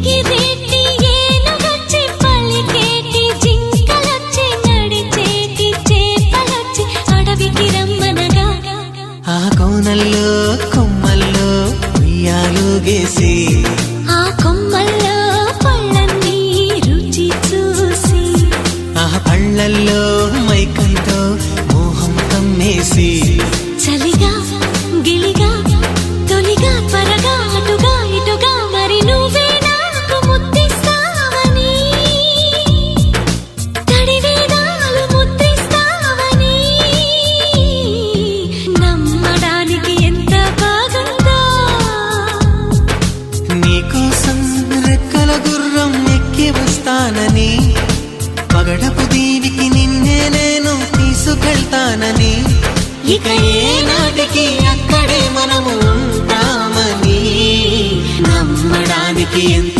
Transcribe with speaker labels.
Speaker 1: ఎగిరేటి ఏనుగొచ్చి పలికేటి జింకలొచ్చి నడిచేటి చేపలొచ్చి అడవికి రమ్మనగా
Speaker 2: ఆ కోనల్లో కొమ్మల్లో ఉయ్యాలుగేసి
Speaker 1: ఆ కొమ్మల్లో పళ్ళన్నీ రుచి చూసి
Speaker 2: ఆ పళ్ళల్లో మైకంతో మోహం కమ్మేసి
Speaker 1: చలిగా గిలిగా తొలిగా త్వరగా అటుగా ఇటుగా మరి నువ్వే నాకు ముద్దిస్తావని తడివేదాలు ముద్రిస్తావని నమ్మడానికి ఎంత బాగుందో
Speaker 2: నీకోసం రెక్కల గుర్రం ఎక్కి వస్తానని పగడపు దీవికి నిన్నే నేను తీసుకెళ్తానని ఇక ఏనాటికి అక్కడే మనము ఉంటామని నమ్మడానికి ఎంత